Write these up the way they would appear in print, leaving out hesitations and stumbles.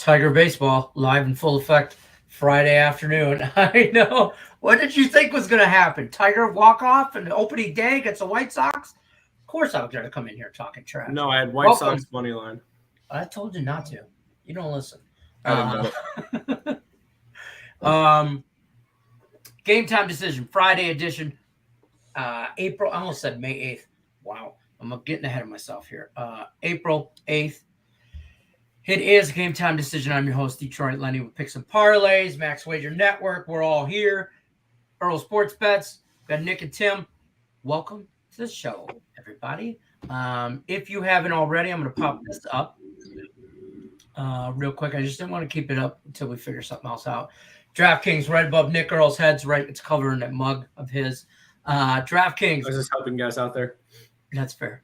Tiger baseball live in full effect Friday afternoon. I know. What did you think was going to happen? Tiger walk off and opening day against the White Sox? Of course I was going to come in here talking trash. No, I had White Sox money line. I told you not to. You don't listen. I didn't know. Game time decision, Friday edition. April, I almost said May 8th. Wow. I'm getting ahead of myself here. April 8th. It is Game Time Decision. I'm your host, Detroit Lenny, with Picks and Parlays, Max Wager Network. We're all here. Earl Sports Bets. Got Nick and Tim. Welcome to the show, everybody. If you haven't already, I'm going to pop this up real quick. I just didn't want to keep it up until we figure something else out. DraftKings right above Nick Earl's head's right. It's covering that mug of his. DraftKings. I was just helping guys out there. That's fair.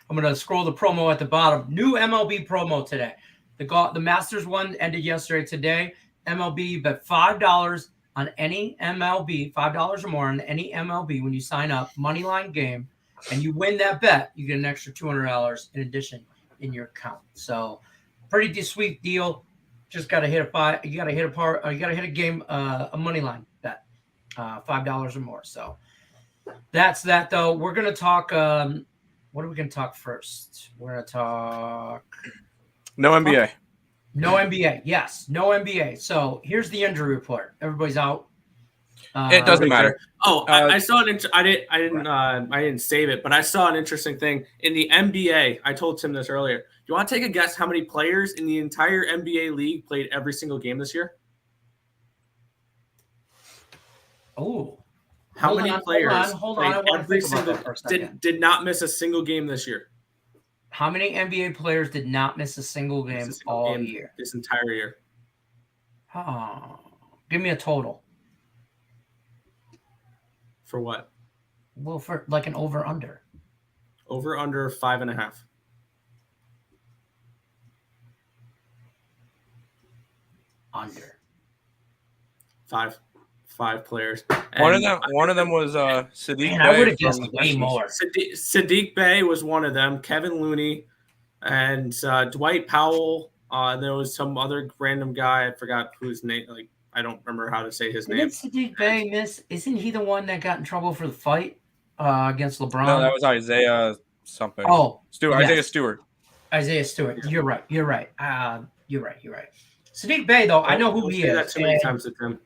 I'm going to scroll the promo at the bottom. New MLB promo today. The Masters one ended yesterday. Today, MLB, you bet $5 on any MLB, $5 or more on any MLB when you sign up, moneyline game, and you win that bet, you get an extra $200 in addition in your account. So, pretty sweet deal. Just got to hit you got to hit a game, a moneyline bet, $5 or more. So, that's that though. We're going to talk. What are we going to talk first? We're going to talk no NBA. No NBA. Yes, no NBA. So here's the injury report. Everybody's out. It doesn't matter. Oh, I saw an. I didn't save it, but I saw an interesting thing in the NBA. I told Tim this earlier. Do you want to take a guess how many players in the entire NBA league played every single game this year? Oh. How many players did not miss a single game this year? How many NBA players did not miss a single game all year? This entire year. Oh, give me a total. For what? Well, for like an over-under. Over-under 5.5. Under. 5 players. One of them was Sadiq Bey. I would have guessed way more. Sadiq Bey was one of them. Kevin Looney and Dwight Powell. There was some other random guy. I forgot whose name. Like I don't remember how to say his name. Didn't Sadiq Bey miss? Isn't he the one that got in trouble for the fight against LeBron? No, that was Isaiah something. Oh, Stewart. Yes. Isaiah Stewart. Isaiah Stewart. You're right. You're right. Sadiq Bey, though, I know who he is. That too many times with him.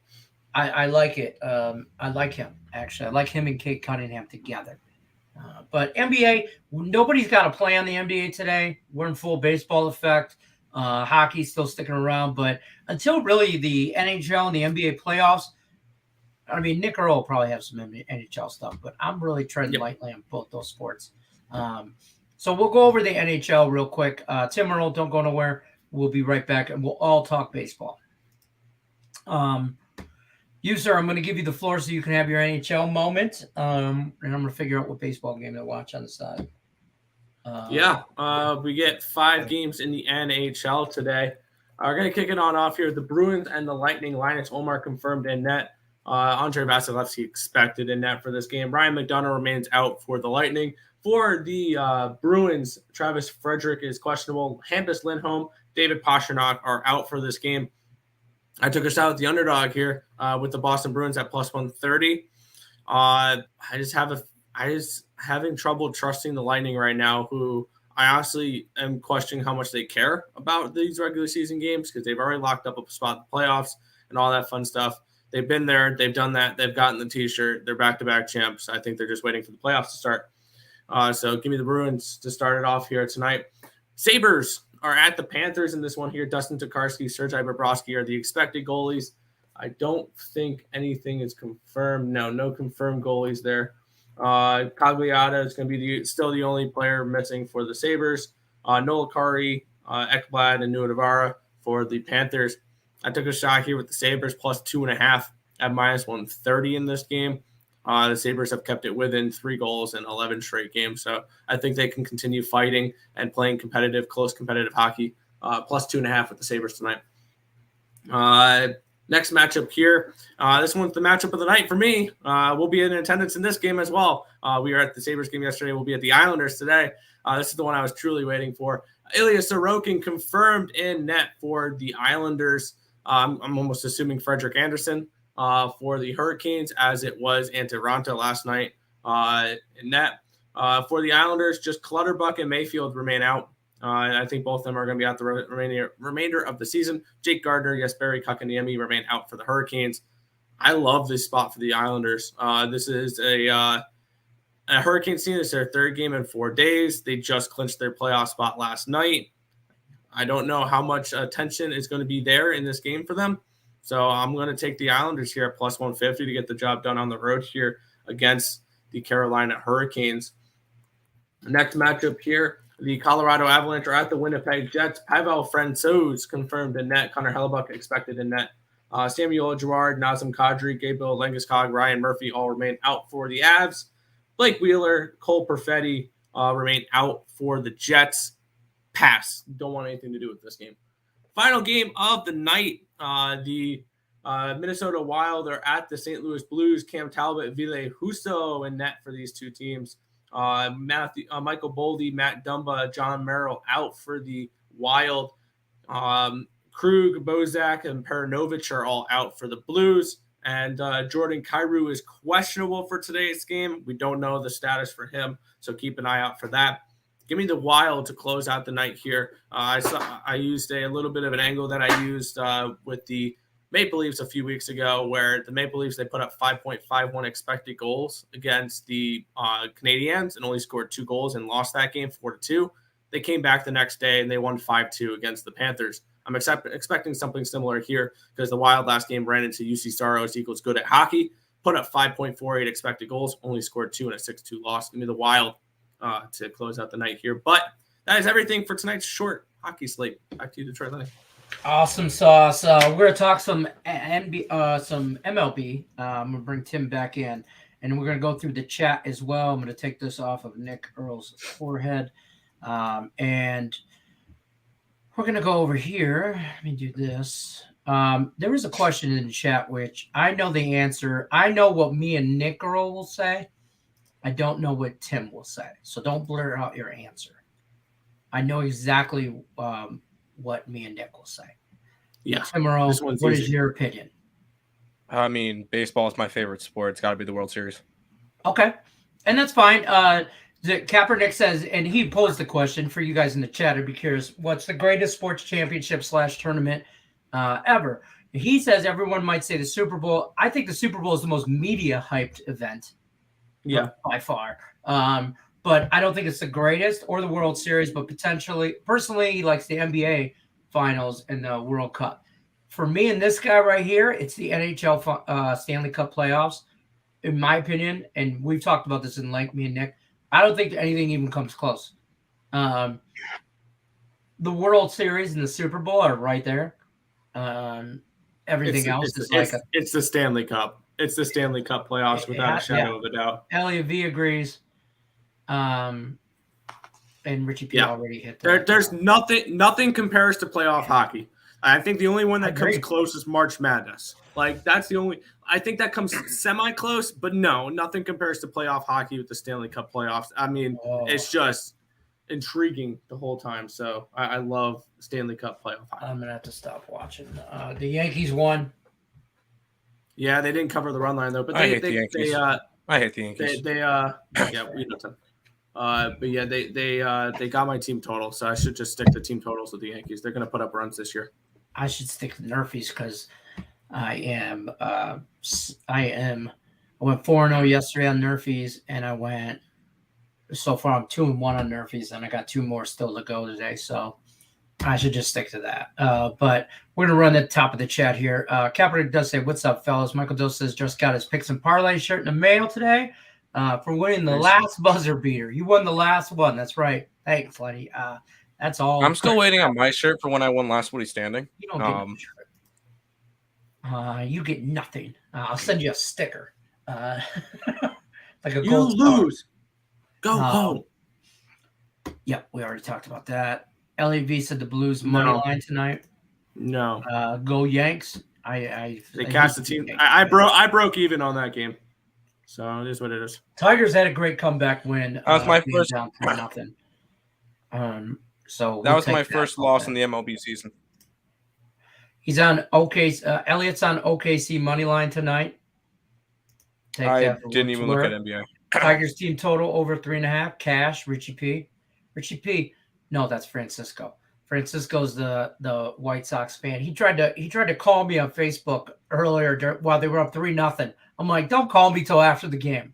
I like it. I like him, actually. I like him and Kate Cunningham together. But NBA, nobody's got a play on the NBA today. We're in full baseball effect. Hockey's still sticking around. But until really the NHL and the NBA playoffs, I mean, Nick Earl will probably have some NHL stuff. But I'm really treading lightly on both those sports. So we'll go over the NHL real quick. Tim Earl, don't go nowhere. We'll be right back, and we'll all talk baseball. You, sir, I'm going to give you the floor so you can have your NHL moment, and I'm going to figure out what baseball game to watch on the side. We get 5 games in the NHL today. We're going to kick it on off here. The Bruins and the Lightning. Linus Ullmark confirmed in net. Andrei Vasilevsky expected in net for this game. Ryan McDonough remains out for the Lightning. For the Bruins, Travis Frederick is questionable. Hampus Lindholm, David Pastrnak are out for this game. I took a shot at the underdog here with the Boston Bruins at plus 130. I just having trouble trusting the Lightning right now, who I honestly am questioning how much they care about these regular season games because they've already locked up a spot in the playoffs and all that fun stuff. They've been there. They've done that. They've gotten the T-shirt. They're back-to-back champs. I think they're just waiting for the playoffs to start. So give me the Bruins to start it off here tonight. Sabres are at the Panthers in this one here. Dustin Tokarski, Sergei Bobrovsky are the expected goalies. I don't think anything is confirmed. No confirmed goalies there. Cagliata is going to be still the only player missing for the Sabres. Noel Acciari, Ekblad, and Nuadavara for the Panthers. I took a shot here with the Sabres plus 2.5 at minus 130 in this game. The Sabres have kept it within 3 goals in 11 straight games. So I think they can continue fighting and playing close competitive hockey. Plus 2.5 with the Sabres tonight. Next matchup here. This one's the matchup of the night for me. We'll be in attendance in this game as well. We were at the Sabres game yesterday. We'll be at the Islanders today. This is the one I was truly waiting for. Ilya Sorokin confirmed in net for the Islanders. I'm almost assuming Frederik Andersen for the Hurricanes, as it was Ante Ranta last night in net. For the Islanders, just Clutterbuck and Mayfield remain out. And I think both of them are going to be out the remainder of the season. Jake Gardiner, Jesperi Kotkaniemi remain out for the Hurricanes. I love this spot for the Islanders. This is a Hurricanes team. It's their third game in 4 days. They just clinched their playoff spot last night. I don't know how much attention is going to be there in this game for them. So I'm going to take the Islanders here at plus 150 to get the job done on the road here against the Carolina Hurricanes. Next matchup here. The Colorado Avalanche are at the Winnipeg Jets. Pavel Francouz confirmed in net. Connor Hellebuck expected in net. Samuel Girard, Nazem Kadri, Gabriel Landeskog, Ryan Murphy all remain out for the Avs. Blake Wheeler, Cole Perfetti remain out for the Jets. Pass. Don't want anything to do with this game. Final game of the night. The Minnesota Wild are at the St. Louis Blues. Cam Talbot, Ville Husso in net for these two teams. Michael Boldy, Matt Dumba, John Merrill out for the Wild. Krug, Bozak, and Paranovich are all out for the Blues. And Jordan Kyrou is questionable for today's game. We don't know the status for him, so keep an eye out for that. Give me the Wild to close out the night here. I used a little bit of an angle that I used with the Maple Leafs a few weeks ago, where the Maple Leafs, they put up 5.51 expected goals against the Canadiens and only scored 2 goals and lost that game 4-2. They came back the next day and they won 5-2 against the Panthers. I'm expecting something similar here because the Wild last game ran into UC Saros equals good at hockey, put up 5.48 expected goals, only scored 2 in a 6-2 loss. Give me the Wild to close out the night here. But that is everything for tonight's short hockey slate. Back to you, Detroit Lenny. Awesome sauce. We're going to talk some MLB. I'm going to bring Tim back in, and we're going to go through the chat as well. I'm going to take this off of Nick Earl's forehead. And we're going to go over here. Let me do this. There was a question in the chat, which I know the answer. I know what me and Nick Earl will say. I don't know what Tim will say. So don't blur out your answer. I know exactly what me and Nick will say. Yeah. Tim Earl, what is your opinion? I mean, baseball is my favorite sport. It's got to be the World Series. Okay. And that's fine. Kaepernick says, and he posed the question for you guys in the chat. I'd be curious, what's the greatest sports championship / tournament ever? He says everyone might say the Super Bowl. I think the Super Bowl is the most media-hyped event. Yeah. By far. But I don't think it's the greatest or the World Series, but personally, he likes the NBA Finals and the World Cup. For me and this guy right here, it's the NHL Stanley Cup playoffs, in my opinion. And we've talked about this in length, me and Nick. I don't think anything even comes close. The World Series and the Super Bowl are right there. Everything else is it's the Stanley Cup. It's the Stanley Cup playoffs without a shadow of a doubt. Elliot V agrees. And Richie P already hit that. There's nothing compares to playoff hockey. I think the only one that comes close is March Madness. Like, that's the only – I think that comes semi-close, but no, nothing compares to playoff hockey with the Stanley Cup playoffs. I mean, It's just intriguing the whole time. So I love Stanley Cup playoff hockey. I'm going to have to stop watching. The Yankees won. Yeah, they didn't cover the run line, though. But I hate the Yankees. I hate the Yankees. We know them. But yeah, they got my team total, so I should just stick to team totals with the Yankees. They're going to put up runs this year. I should stick to Nerfies because I went 4-0 yesterday on Nerfies, and so far I'm 2-1 on Nerfies, and I got 2 more still to go today. So I should just stick to that. But we're going to run at the top of the chat here. Kaepernick does say, "What's up, fellas?" Michael Doe says, "Just got his picks and parlay shirt in the mail today for winning the last buzzer beater." You won the last one. That's right. Thanks, Lenny. That's all. I'm still waiting on my shirt for when I won last Woody Standing. You don't get a shirt. You get nothing. I'll send you a sticker. Like a gold lose. Go home. Yep, we already talked about that. LAV said the Blues money line tonight. No. Go Yanks. They cashed the team. I broke even on that game, so it is what it is. Tigers had a great comeback win. That was my being first down 3-0. So that was my first loss in the MLB season. He's on OKC. Elliott's on OKC money line tonight. I didn't even look at NBA. Tigers team total over 3.5. Cash. Richie P. No, that's Francisco. Francisco's the White Sox fan. He tried to call me on Facebook earlier while they were up 3-0. I'm like, don't call me till after the game.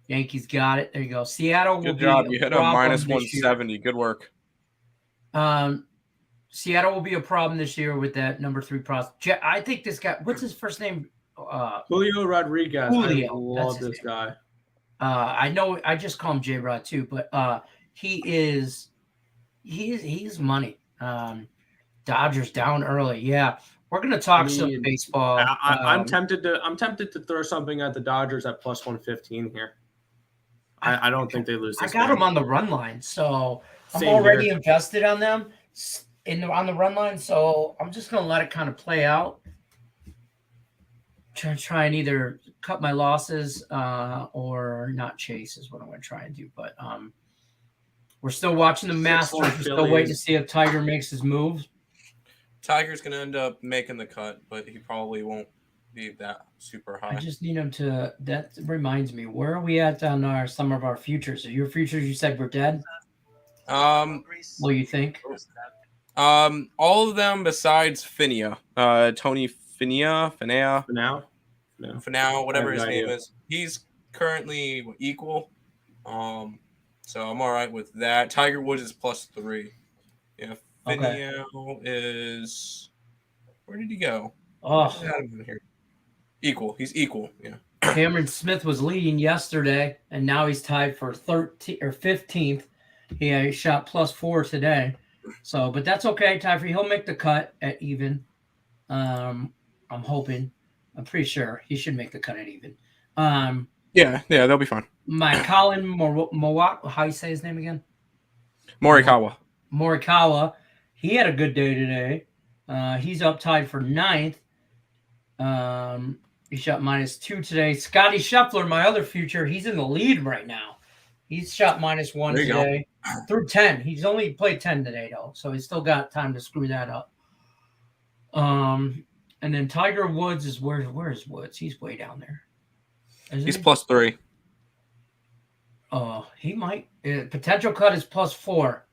Yankees got it. There you go. Seattle. Good job. You hit a minus 170. Good work. Seattle will be a problem this year with that number 3 prospect. I think this guy. What's his first name? Julio Rodriguez. Julio. I love this guy. I know. I just call him J-Rod too, but he's money. Dodgers down early. Yeah, we're gonna talk some baseball. I'm tempted to throw something at the Dodgers at plus 115 here. I don't think they lose. I got them on the run line, so I'm already invested on them on the run line. So I'm just gonna let it kind of play out. Try and either cut my losses or not chase is what I'm going to try and do. But we're still watching the Masters. We're still waiting to see if Tiger makes his moves. Tiger's going to end up making the cut, but he probably won't be that super high. I just need him to. That reminds me, where are we at on some of our futures? Are your futures you said were dead? What do you think? All of them besides Finia. Tony Finia, whatever his name is. He's currently equal. So I'm all right with that. Tiger Woods is plus 3. Yeah, Finia is. Where did he go? Oh, equal. He's equal. Yeah. Cameron Smith was leading yesterday, and now he's tied for 13th or 15th. He shot plus 4 today. So, but that's okay. He'll make the cut at even. I'm hoping. I'm pretty sure he should make the cut at even. Yeah, they'll be fine. My Colin Mowat, how you say his name again? Morikawa. He had a good day today. He's up tied for 9th. He shot -2 today. Scotty Scheffler, my other future, he's in the lead right now. He's shot -1 today through 10. He's only played 10 today, though, so he's still got time to screw that up. And then Tiger Woods is where's Woods? He's way down there. He's plus 3. Oh, he might. Potential cut is plus 4,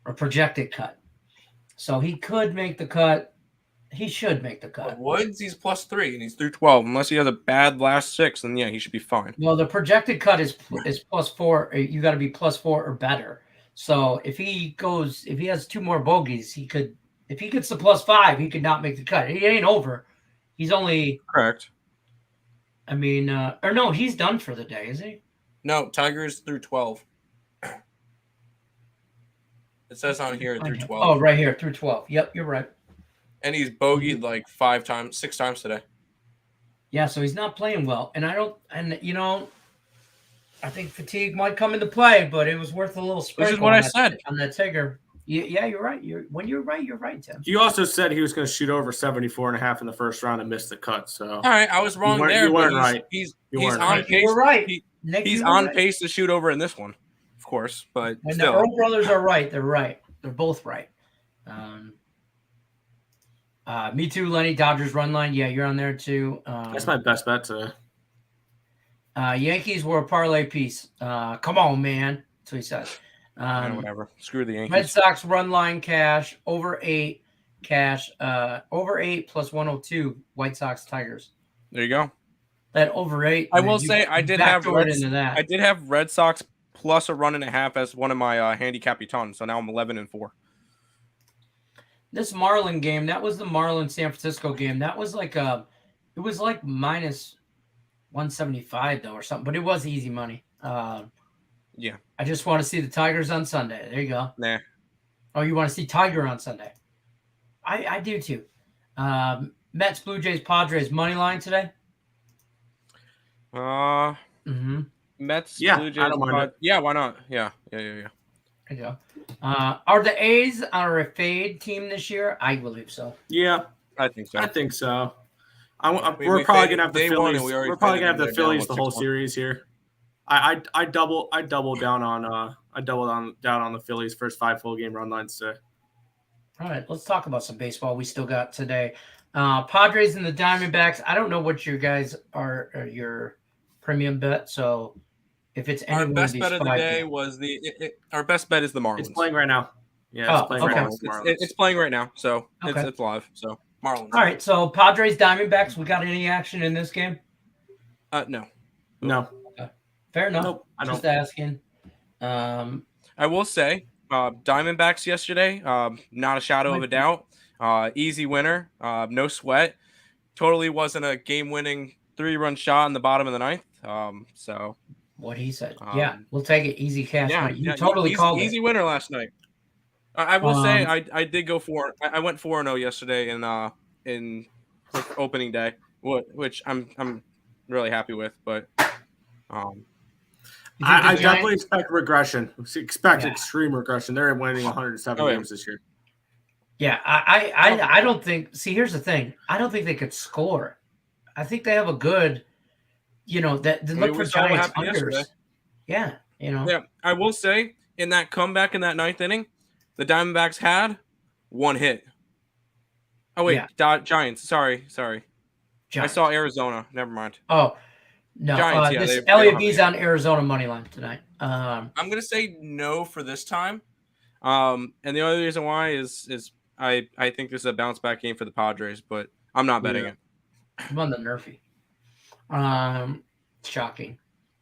or projected cut. So he could make the cut. He should make the cut. But Woods, he's plus 3, and he's through 12. Unless he has a bad last 6, then yeah, he should be fine. Well, the projected cut is plus 4. You got to be plus 4 or better. So if he has 2 more bogeys, he could. If he gets the plus 5, he could not make the cut. He ain't over. He's only correct. I mean, or no, he's done for the day, is he? No, Tiger's through 12. It says on here through 12. Oh, right here, through 12. Yep, you're right. And he's bogeyed like 6 times today. Yeah, so he's not playing well. And I think fatigue might come into play, but it was worth a little sprinkle. This is what I said. On that Tigger. Yeah, you're right. When you're right, Tim. You also said he was going to shoot over 74.5 in the first round and miss the cut. So all right, I was wrong there. You weren't right. He's on pace. You were right. He's on pace to shoot over in this one, of course. But when still. the Earl brothers are right, they're right. They're both right. Me too, Lenny. Dodgers run line. Yeah, you're on there too. That's my best bet today. Yankees were a parlay piece. Come on, man. That's what he says. Whatever. Screw the Yankees. Red Sox run line cash over 8 cash over 8 plus 102. White Sox Tigers. There you go. That over 8. I will say I did have Red Sox plus a run and a half as one of my handicap tons. So now I'm 11-4. This Marlin game, that was the Marlin San Francisco game. That was like it was like minus 175 though or something, but it was easy money. Yeah. I just want to see the Tigers on Sunday. There you go. Nah. Oh, you want to see Tiger on Sunday? I do too. Mets, Blue Jays, Padres money line today. Mets, yeah, Blue Jays. I don't mind it. Yeah, why not? Yeah. There you go. Are the A's a fade team this year? I believe so. Yeah, I think so. I think so. We We're probably faded gonna have the day one, and Phillies. we already We're probably faded gonna have them. the They're down, Phillies what, the whole 6-1? series here. I double down on the Phillies first 5 full game run lines today. All right, let's talk about some baseball we still got today. Padres and the Diamondbacks. I don't know what your guys are your premium bet. So if it's any Our one best of these bet of the 5 day games. was our best bet is the Marlins. It's playing right now. Yeah, it's playing right now. It's playing right now, so Okay. it's live. So Marlins. All right, so Padres Diamondbacks. We got any action in this game? No. Fair enough. Nope, I Just don't. asking. I will say, Diamondbacks yesterday, not a shadow of a doubt. Easy winner, no sweat. Totally wasn't a game-winning 3-run shot in the bottom of the ninth. So what he said. Yeah, we'll take it. Easy cash money. You yeah, totally called easy it. winner last night. I will say I did go for. I went 4-0 yesterday in opening day, which I'm really happy with. But I definitely expect regression. Extreme regression. They're winning 107 games this year. Yeah, I don't think. See, here's the thing. I don't think they could score. I think they have a good, that look for Giants unders. Yeah, Yeah, I will say in that comeback in that ninth inning, the Diamondbacks had 1 hit. Oh wait, Giants. Sorry. Giants. I saw Arizona. Never mind. Oh no, Giants. This Elliot B's on Arizona money line tonight. I'm gonna say no for this time. And the only reason why is I think this is a bounce back game for the Padres, but I'm not betting it. I'm on the Nerfy. Shocking.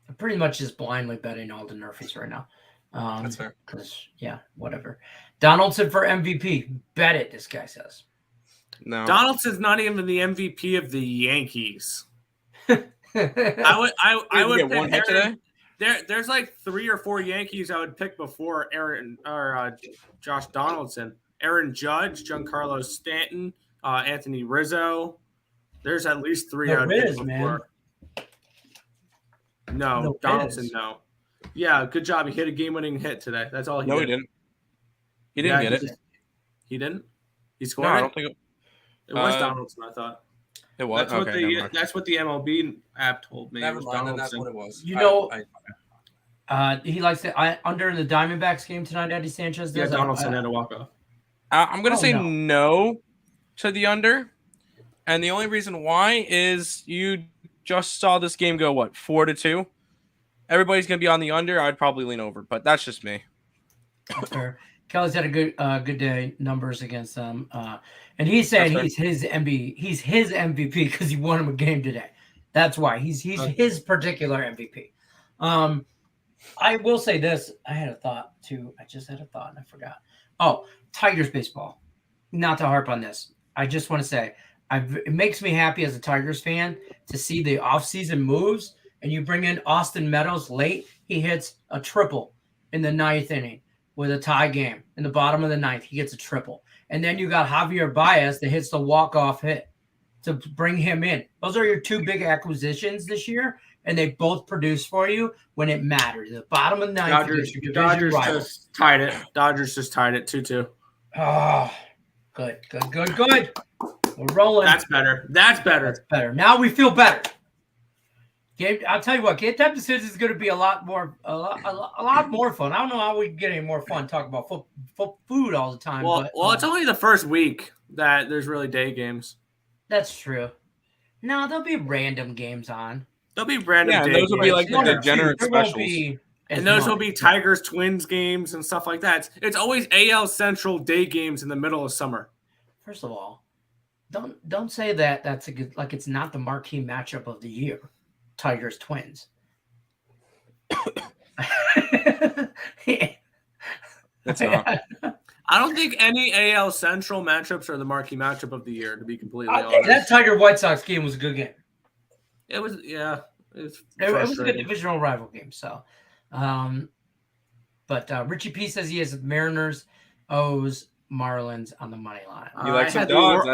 I'm pretty much just blindly betting all the Nerfies right now. That's fair. Whatever. Donaldson for MVP. Bet it, this guy says. No. Donaldson's not even the MVP of the Yankees. I would get 1 hit today. There's like 3 or 4 Yankees I would pick before Josh Donaldson. Aaron Judge, Giancarlo Stanton, Anthony Rizzo. There's at least 3 I would pick before. Man. No, Donaldson, no. Yeah, good job. He hit a game-winning hit today. That's all he did. No, he didn't. He didn't get it. He didn't? He scored I don't think it was Donaldson, I thought. It was? That's what the MLB app told me. Never mind, then that's what it was. He likes it. Under in the Diamondbacks game tonight, Eddie Sanchez does. Yeah, Donaldson had a walk-off. I'm going to say no to the under. And the only reason why is you just saw this game go, 4-2? Everybody's going to be on the under. I'd probably lean over, but that's just me. That's fair. Kelly's had a good day numbers against them. And he's saying he's his MVP because he won him a game today. That's why. He's his particular MVP. I will say this. I had a thought too. I just had a thought and I forgot. Oh, Tigers baseball. Not to harp on this. I just want to say it makes me happy as a Tigers fan to see the offseason moves and you bring in Austin Meadows late. He hits a triple in the 9th inning with a tie game. In the bottom of the 9th, he gets a triple. And then you got Javier Baez that hits the walk-off hit to bring him in. Those are your 2 big acquisitions this year, and they both produce for you when it matters. The bottom of the 9th. Dodgers just tied it. Dodgers just tied it 2-2. Oh, good. We're rolling. That's better. Now we feel better. I'll tell you what, game time decisions is going to be a lot more fun. I don't know how we can get any more fun talking about food all the time. Well, it's only the first week that there's really day games. That's true. No, there'll be random games on. There'll be random. Yeah, those will be like the degenerate specials. And those will be Tigers Twins games and stuff like that. It's always AL Central day games in the middle of summer. First of all, don't say that that's a good it's not the marquee matchup of the year. Tigers Twins. It's not. I don't think any AL Central matchups are the marquee matchup of the year, to be completely honest. That Tiger White Sox game was a good game. It was, yeah. It was a good divisional rival game. So, but Richie P says he has Mariners, O's, Marlins on the money line. You like some dogs?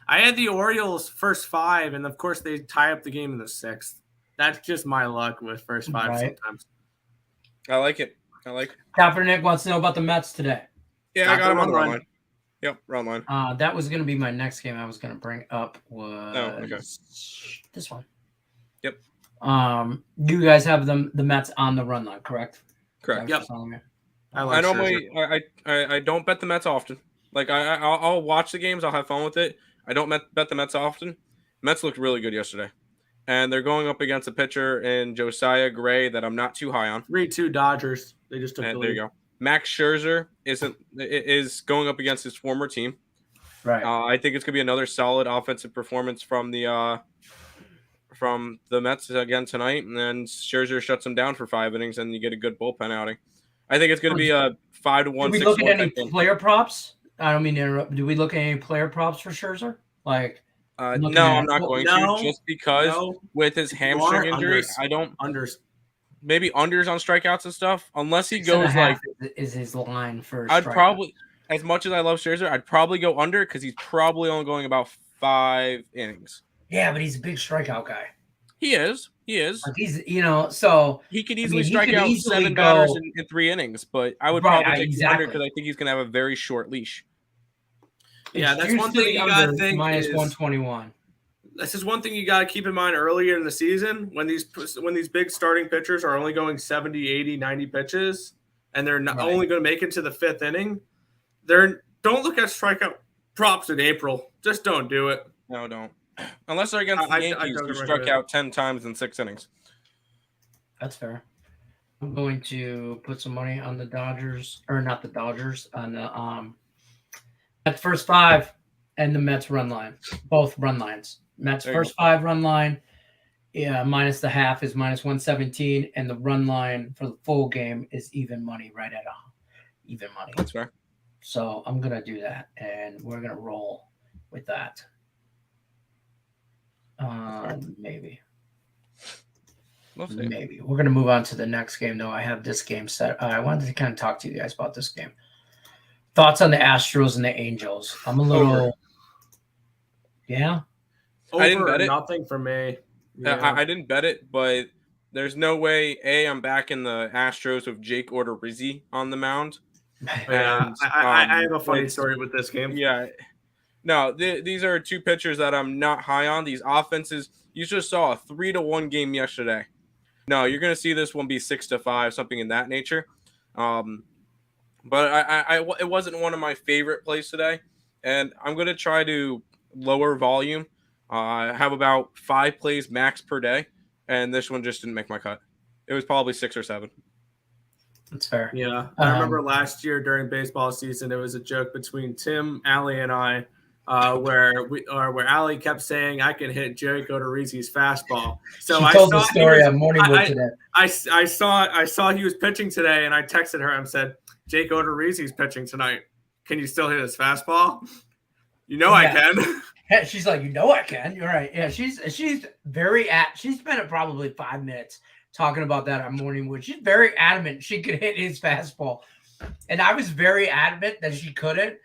I had the Orioles first 5, and of course they tie up the game in the 6th. That's just my luck with first 5 sometimes. I like it. I like. Kaepernick wants to know about the Mets today. Yeah, I got him on the run line. Yep, run line. That was going to be my next game I was going to bring up this one. Yep. You guys have the Mets on the run line, correct? Correct. Yep. I normally I don't bet the Mets often. Like I'll watch the games. I'll have fun with it. I don't bet the Mets often. Mets looked really good yesterday, and they're going up against a pitcher in Josiah Gray that I'm not too high on. 3-2 Dodgers. They just took the lead. There you go. Max Scherzer is going up against his former team. Right. I think it's gonna be another solid offensive performance from the Mets again tonight, and then Scherzer shuts them down for 5 innings, and you get a good bullpen outing. I think it's going to be a 5-1. Did we look at any player props? I don't mean to interrupt. Do we look at any player props for Scherzer? Like, no, I'm not going to, just because with his hamstring injury, I don't unders. Maybe unders on strikeouts and stuff. Unless he 6.5 goes like is his line for. I'd probably, as much as I love Scherzer, I'd probably go under because he's probably only going about 5 innings. Yeah, but he's a big strikeout guy. He is. Like he's, so he could easily strike out 7 batters in 3 innings, but I would probably take under because I think he's going to have a very short leash. Yeah, that's one thing you got to think minus 121. This is one thing you got to keep in mind earlier in the season when these big starting pitchers are only going 70, 80, 90 pitches, and they're not only going to make it to the 5th inning. Don't look at strikeout props in April. Just don't do it. No, don't. Unless they're against the Yankees, who struck out 10 times in 6 innings. That's fair. I'm going to put some money on the Dodgers, or not the Dodgers, on the Mets first 5 and the Mets run line. Both run lines. Mets first 5 run line, minus the half is minus 117, and the run line for the full game is even money, right at even money. That's fair. So I'm gonna do that, and we're gonna roll with that. Maybe. We'll see. Maybe. We're going to move on to the next game, though. I have this game set. I wanted to kind of talk to you guys about this game. Thoughts on the Astros and the Angels? I'm a little... Over. Yeah? I didn't bet it. Nothing for me. Yeah. I didn't bet it, but there's no way, I'm back in the Astros with Jake Odorizzi on the mound. And, I have a funny story with this game. Yeah. No, these are 2 pitchers that I'm not high on. These offenses, you just saw a 3-1 game yesterday. No, you're going to see this one be 6-5, something in that nature. But it wasn't one of my favorite plays today, and I'm going to try to lower volume. I have about 5 plays max per day, and this one just didn't make my cut. It was probably 6 or 7. That's fair. Yeah, I remember last year during baseball season, there was a joke between Tim, Allie, and I. Where Allie kept saying I can hit Jake Odorizzi's fastball. So she told the story on Morningwood today. I saw he was pitching today, and I texted her and said, "Jake Odorizzi's pitching tonight. Can you still hit his fastball?" I can. She's like, I can. You're right. Yeah, she's very She spent it probably 5 minutes talking about that on Morningwood. She's very adamant she could hit his fastball, and I was very adamant that she couldn't.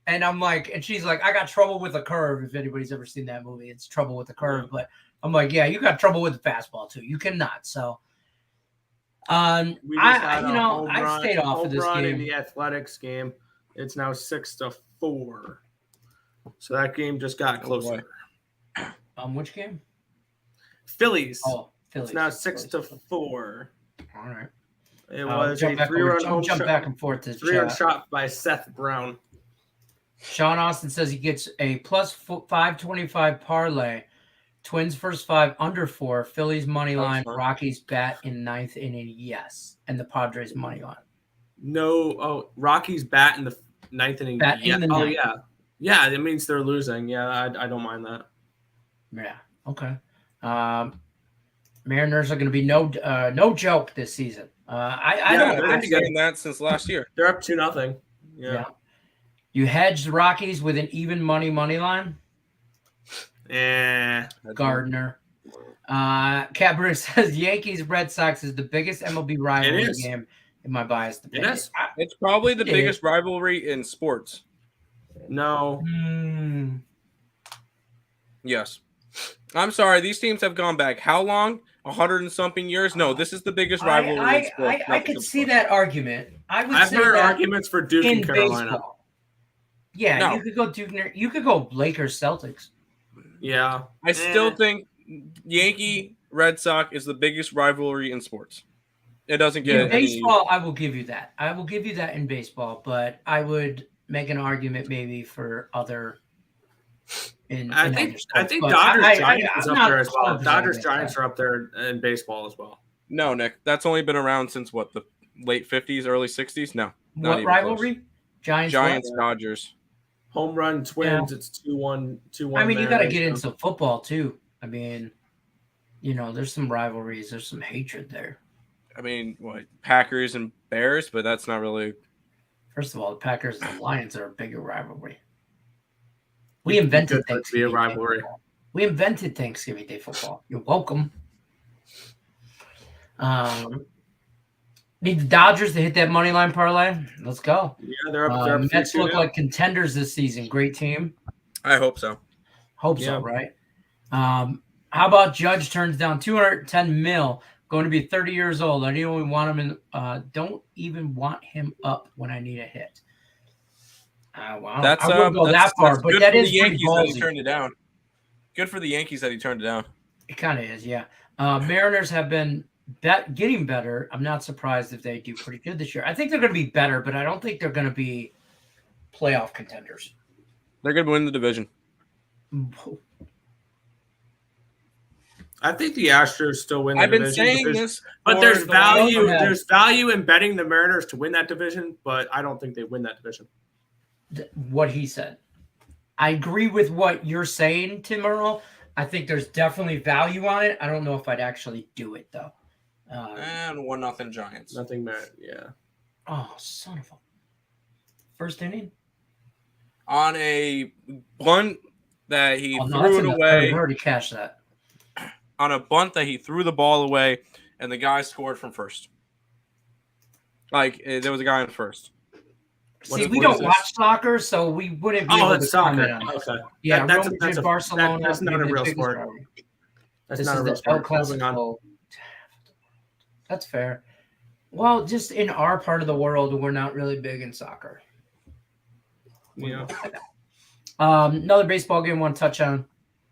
And I'm like, and she's like, I got trouble with the curve. If anybody's ever seen that movie, it's Trouble with the Curve. But I'm like, yeah, you got trouble with the fastball too. You cannot. So, I stayed off of this game. In the Athletics game, it's now 6-4. So that game just got closer. Which game? Phillies. Oh, Phillies. It's now 6-4. All right. It was a 3-run home jump back and forth to 3-run shot by Seth Brown. Sean Austin says he gets a plus 525 parlay. Twins first 5 under 4. Phillies money line. Rockies bat in 9th inning. Yes, and the Padres money line. No, Rockies bat in the 9th inning. Bat in the 9th. Yeah. It means they're losing. Yeah, I don't mind that. Yeah. Okay. Mariners are going to be no joke this season. I've been getting that since last year. They're up 2-0. Yeah. You hedged the Rockies with an even money line. Gardner. Cabaret says Yankees Red Sox is the biggest MLB rivalry game in my biased opinion. It is. It's probably the biggest rivalry in sports. No. Yes. I'm sorry. These teams have gone back how long? 100 and something years. No, this is the biggest rivalry in sports. I could see that argument. I've say heard that arguments for Duke in and Carolina. Baseball. Yeah, No. you could go Duke. You could go Lakers, Celtics. Yeah, I still think Yankee Red Sox is the biggest rivalry in sports. It doesn't get in baseball. I will give you that. I will give you that in baseball, but I would make an argument maybe for other. I think Dodgers Giants is up there as well. Dodgers Giants are up there in baseball as well. No, Nick, that's only been around since what, the late 50s, early 60s? No. What rivalry? Giants Dodgers. Home run Twins. Yeah. It's 2-1. 2-1. I mean, you got to get into football too. I mean, there's some rivalries. There's some hatred there. I mean, what, Packers and Bears, but that's not really. First of all, the Packers and the Lions are a bigger rivalry. We invented Thanksgiving Day football. We invented Thanksgiving Day football. You're welcome. Need the Dodgers to hit that money line parlay. Let's go. Yeah, they're up there. Mets look like contenders this season. Great team. I hope so. So, right? How about Judge turns down $210 million, going to be 30 years old. I don't even want him don't even want him up when I need a hit. Well, I wouldn't go that far, but that is the Yankees that he turned it down. Good for the Yankees that he turned it down. It kind of is, yeah. Mariners have been getting better. I'm not surprised if they do pretty good this year. I think they're going to be better, but I don't think they're going to be playoff contenders. They're going to win the division. I think the Astros still win the division. I've been saying this. But there's value. There's value in betting the Mariners to win that division, but I don't think they win that division. What he said. I agree with what you're saying, Tim Earl. I think there's definitely value on it. I don't know if I'd actually do it, though. And 1-0 Giants. Nothing merit, yeah. Oh, son of a. First inning? On a bunt that he threw it away. I already cashed that. On a bunt that he threw the ball away, and the guy scored from first. There was a guy on first. See, we don't watch soccer, so we wouldn't be able to comment on it. Okay. Yeah, that's Barcelona. That's not a real sport. That's not a real sport. That's fair. Well, just in our part of the world, we're not really big in soccer. Yeah. Another baseball game I want to touch on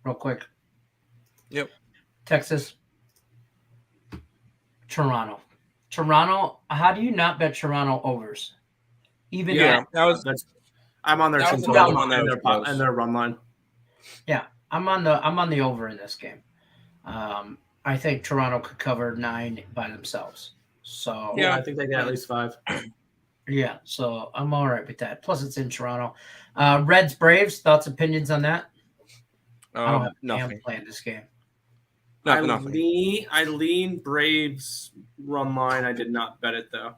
real quick. Yep. Texas. Toronto. How do you not bet Toronto overs? I'm on their team and their run line. Yeah, I'm on the over in this game. I think Toronto could cover 9 by themselves. So yeah, I think they get at least 5. Yeah, so I'm all right with that. Plus, it's in Toronto. Reds, Braves. Thoughts, opinions on that? I don't have nothing playing this game. I lean Braves run line. I did not bet it though.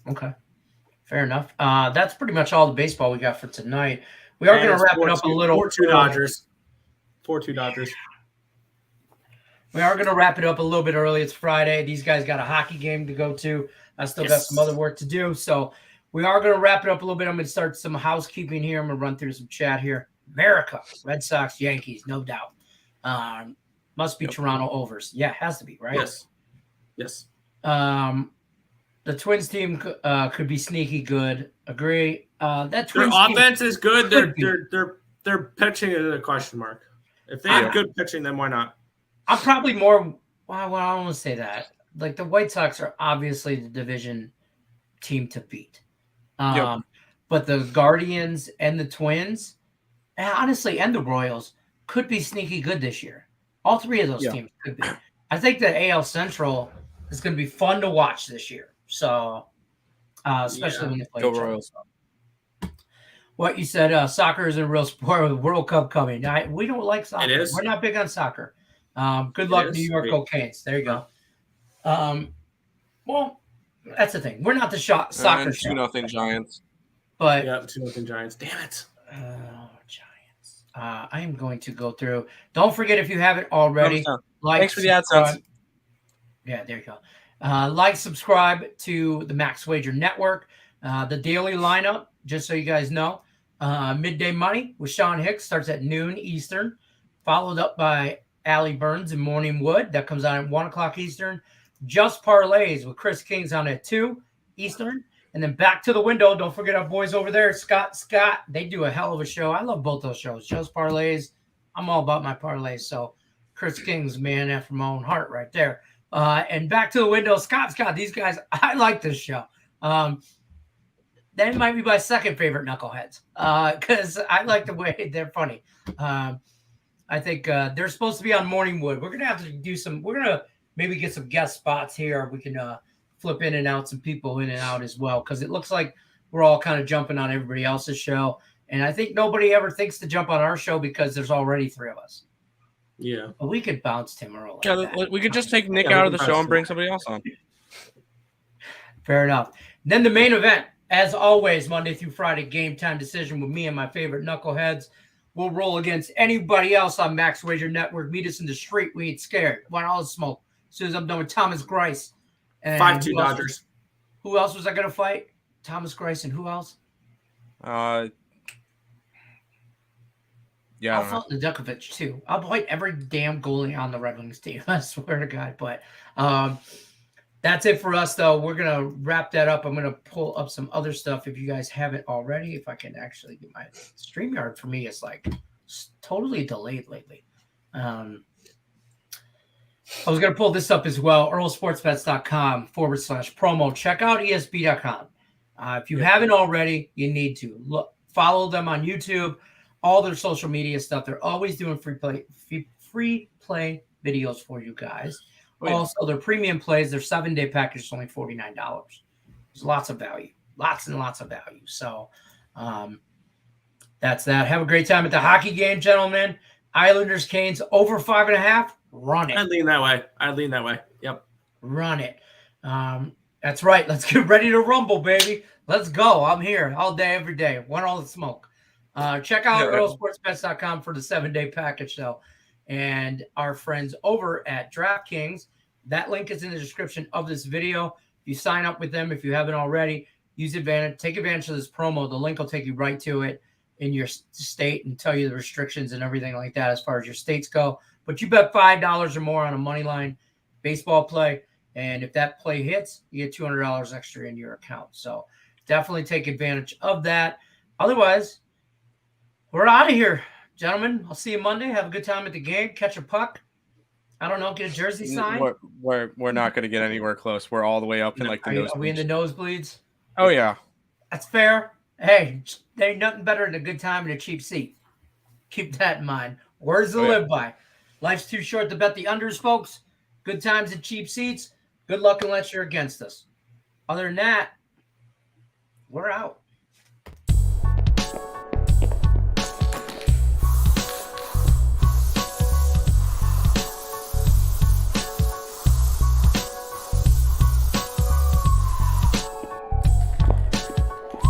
Okay. Fair enough. That's pretty much all the baseball we got for tonight. We are going to wrap it up a little. 4-2 Dodgers. 4-2 Dodgers. We are going to wrap it up a little bit early. It's Friday. These guys got a hockey game to go to. I still got some other work to do. So we are going to wrap it up a little bit. I'm going to start some housekeeping here. I'm going to run through some chat here. America, Red Sox, Yankees, no doubt. Must be Toronto overs. Yeah, it has to be, right? Yes. The Twins team could be sneaky good. Agree. That Twins team offense is good. Their pitching is a question mark. If they have good pitching, then why not? I'm probably more. Well, I don't want to say that. Like the White Sox are obviously the division team to beat. But the Guardians and the Twins, and honestly, and the Royals could be sneaky good this year. All 3 of those teams could be. I think the AL Central is going to be fun to watch this year. So, especially when they play each Royals. other. What you said, soccer is a real sport with the World Cup coming. We don't like soccer. It is. We're not big on soccer. Good luck, New York Canes. There you go. Well, that's the thing. We're not the soccer show. 2-0 Giants. But 2-0 Giants. Damn it. Giants. I am going to go through. Don't forget, if you haven't already, thanks for the AdSense. Yeah, there you go. Like, subscribe to the Max Wager Network. The daily lineup, just so you guys know, Midday Money with Sean Hicks starts at noon Eastern, followed up by Allie Burns and Morning Wood. That comes on at 1 o'clock Eastern. Just Parlays with Chris King's on at 2 Eastern. And then back to the window. Don't forget our boys over there, Scott. They do a hell of a show. I love both those shows. Just Parlays. I'm all about my parlays. So Chris King's man after my own heart right there. And back to the window, Scott. These guys, I like this show. That might be my second favorite knuckleheads because I like the way they're funny. I think they're supposed to be on Morningwood. We're going to have to do some – we're going to maybe get some guest spots here. We can flip in and out, some people in and out as well, because it looks like we're all kind of jumping on everybody else's show. And I think nobody ever thinks to jump on our show because there's already 3 of us. Yeah. But we could bounce Tim early. Yeah, we could just take Nick out of the show and bring somebody else on. Fair enough. Then the main event, as always, Monday through Friday, game time decision with me and my favorite knuckleheads. We'll roll against anybody else on Max Wager Network. Meet us in the street. We ain't scared. Want all the smoke. As soon as I'm done with Thomas Grice. 5-2 Dodgers. Who else was I going to fight? Thomas Grice and who else? Yeah, I'll fight Nedeljkovic too. I'll fight every damn goalie on the Red Wings team. I swear to God. But that's it for us, though. We're going to wrap that up. I'm going to pull up some other stuff if you guys haven't already. If I can actually get my StreamYard for me, it's like totally delayed lately. I was going to pull this up as well. EarlSportsBets.com/promo. Check out ESB.com. If you haven't already, you need to follow them on YouTube. All their social media stuff. They're always doing free play videos for you guys. Oh, yeah. Also, their premium plays, their 7-day package is only $49. There's lots of value. Lots and lots of value. So that's that. Have a great time at the hockey game, gentlemen. Islanders, Canes, over 5.5. Run it. I'd lean that way. Yep. Run it. That's right. Let's get ready to rumble, baby. Let's go. I'm here all day, every day. Want all the smoke. Check out EarlSportsBets.com for the 7-day package, though. And our friends over at DraftKings, that link is in the description of this video. If you sign up with them, if you haven't already, take advantage of this promo. The link will take you right to it in your state and tell you the restrictions and everything like that as far as your states go. But you bet $5 or more on a moneyline baseball play, and if that play hits, you get $200 extra in your account. So definitely take advantage of that. Otherwise, we're out of here, gentlemen. I'll see you Monday. Have a good time at the game. Catch a puck. I don't know. Get a jersey signed. We're not going to get anywhere close. We're all the way up in like the nosebleeds. Are we in the nosebleeds? Oh yeah. That's fair. Hey, there ain't nothing better than a good time and a cheap seat. Keep that in mind. Words to live by. Life's too short to bet the unders, folks. Good times and cheap seats. Good luck unless you're against us. Other than that, we're out.